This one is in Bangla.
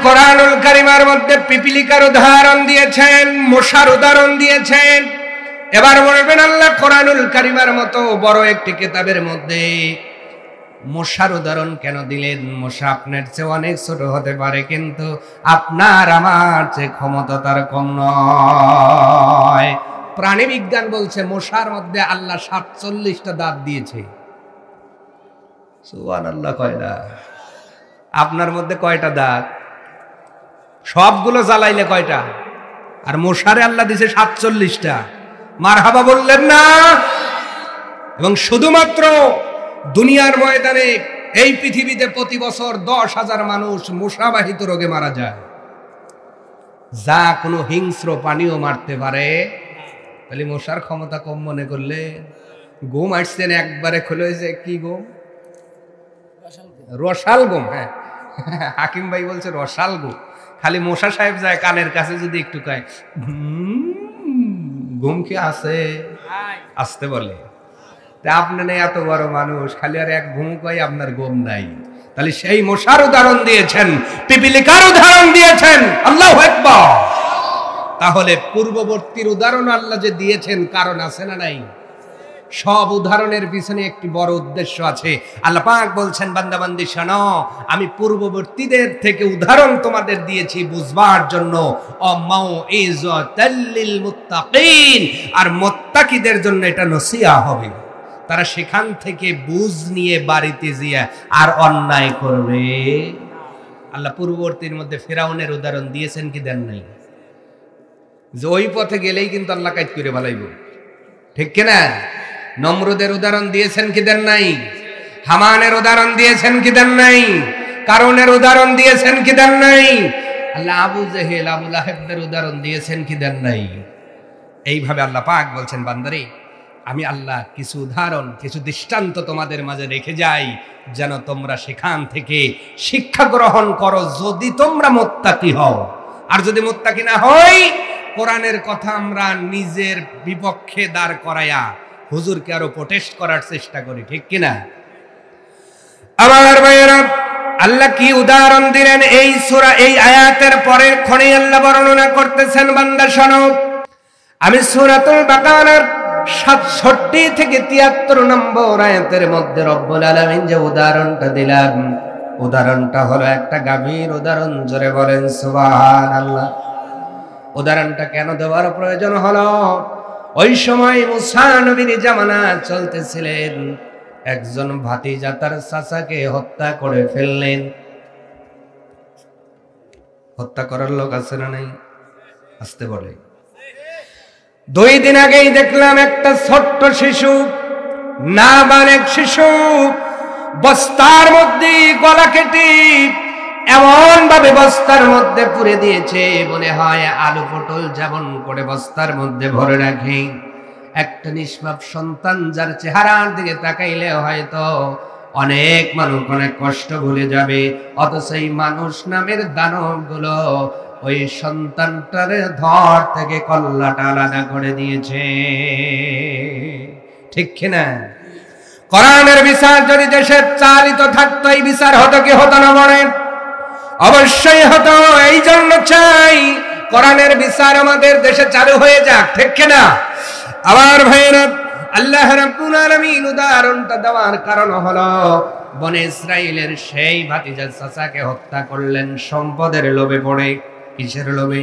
কোরআনুল কারীমের মধ্যে পিপিলিকার উদাহরণ দিয়েছেন, মশার উদাহরণ দিয়েছেন। এবার বলবেন আল্লাহ কোরআনুল কারীমের মতো বড় একটি কিতাবের মধ্যে মশার উদাহরণ কেন দিলেন? মশা আপনার চেয়ে অনেক ছোট হতে পারে, কিন্তু আপনার আমার চেয়ে ক্ষমতা তার কম নয়। প্রাণী বিজ্ঞান বলছে মশার মধ্যে আল্লাহ 47টা দাঁত দিয়েছে। সুবহানাল্লাহ। কয়টা? আপনার মধ্যে কয়টা দাঁত? সবগুলো জ্বালাইলে কয়টা? আর মশারে আল্লাহ দিয়েছে 47টা। মারহাবা বললেন না? এবং শুধুমাত্র দুনিয়ার ময়দানে এই পৃথিবীতে প্রতি বছর 10,000 মানুষ মশাবাহিত রোগে মারা যায়, যা কোনো হিংস্র প্রাণীও মারতে পারে। তাহলে মশার ক্ষমতা কম মনে করলে? গম আসছেন একবারে খুলে যে কি গম? রসাল গম। হ্যাঁ, হাকিম ভাই বলছে রসাল গম। খালি মশা সাহেব যায় কানের কাছে যদি একটু কয় গম কি আছে, আসতে বলে। আপনি নেই এত বড় মানুষ, খালি আর এক ঘুম কয় আপনার গম নাই। তাহলে সেই মশার উদাহরণ দিয়েছেন, পিপিলিকার উদাহরণ দিয়েছেন। আল্লাহু আকবার। তাহলে পূর্ববর্তীর উদাহরণ আল্লাহ যে দিয়েছেন কারণ আছে না নাই? সব উদাহরণের পিছনে একটি বড় উদ্দেশ্য আছে। আল্লাহ পাক বলছেন, বান্দাবান্দি শোনো, আমি পূর্ববর্তীদের থেকে উদাহরণ তোমাদের দিয়েছি বুঝবার জন্য। মাউইযাতাল মুত্তাকিন, আর মুত্তাকিদের জন্য এটা নসিহত হবে। তারা সেখান থেকে বুঝ নিয়ে বাড়িতে গিয়ে আর অন্যায় করবে। আল্লাহ পূর্ববর্তীর মধ্যে ফেরাউনের উদাহরণ দিয়েছেন কি দেন নাই? যে ওই পথে গেলেই কিন্তু আল্লাহ কাজ করে ভালাইব, ঠিক কিনা? নমরুদের উদাহরণ দিয়েছেন কি দেন নাই? হামানের উদাহরণ দিয়েছেন কি দেন নাই? কারুনের উদাহরণ দিয়েছেন কি দেন নাই? আল্লাহ আবু জেহেল, আবু লাহেবদের উদাহরণ দিয়েছেন কি দেন নাই? এইভাবে আল্লাহ পাক বলছেন, বান্দারে আমি আল্লাহ কিছু উদাহরণ, কিছু দৃষ্টান্ত তোমাদের মাঝে রেখে যাই, যেন তোমরা সেখান থেকে শিক্ষা গ্রহণ করো, যদি তোমরা মুত্তাকি হও। আর যদি মুত্তাকি না হই, কোরআনের কথা আমরা নিজের বিপক্ষে দাঁড় করাইয়া হুজুরকে আরো প্রোটেস্ট করার চেষ্টা করি, ঠিক কিনা? আমার ভাইয়েরা, আল্লাহ কি উদাহরণ দিলেন এই সূরা, এই আয়াতের পরের ক্ষণে আল্লাহ বর্ণনা করতেছেন, বান্দা শোনো, আমি সূরাতুল বাকারার 67 থেকে 73 নম্বর আয়াতের মধ্যে রব্বুল আলামিন যে উদাহরণটা দিলাম, উদাহরণটা হলো একটা গাভীর উদাহরণ। জোরে বলেন সুবহানাল্লাহ। উদাহরণটা কেন দেওয়ার প্রয়োজন হলো? ওই সময় মুসা নবীর জামানা চলতেছিলেন, একজন ভাতিজা তার চাচাকে হত্যা করে ফেললেন। হত্যা করার লোক আছে না নাই? আসতে বলে। 2 দিন আগেই দেখলাম একটা ছোট্ট শিশু, নাবালেগ শিশু, বস্তার মধ্যে গলা কেটে এমন ভাবে বস্তার মধ্যে পুরে দিয়েছে, মনে হয় আলু পটল যেমন করে বস্তার মধ্যে ভরে রাখে। একটা নিষ্পাপ সন্তান, যার চেহারার দিকে তাকাইলে হয়তো অনেক মানুষ অনেক কষ্ট ভুলে যাবে, অথচ এই মানুষ নামের দানবগুলো ওই সন্তানটার ধর থেকে কল্লাটা আলাদা করে দিয়েছে, ঠিক কিনা? কোরআনের বিচার যদি দেশে চালিত থাকতো, এই বিচার হতো কি হতো না বলেন? অবশ্যই হতো। এই জন্য চাই কোরআনের বিচার আমাদের দেশে চালু হয়ে যাক, ঠিক কিনা? আমার ভাইয়েরা, আল্লাহ রাব্বুল আলামিন উদাহরণটা দেওয়ার কারণ হলো, বনে ইসরাইলের সেই ভাতিজা চাচাকে হত্যা করলেন সম্পদের লোভে পড়ে। কিসের লোভে?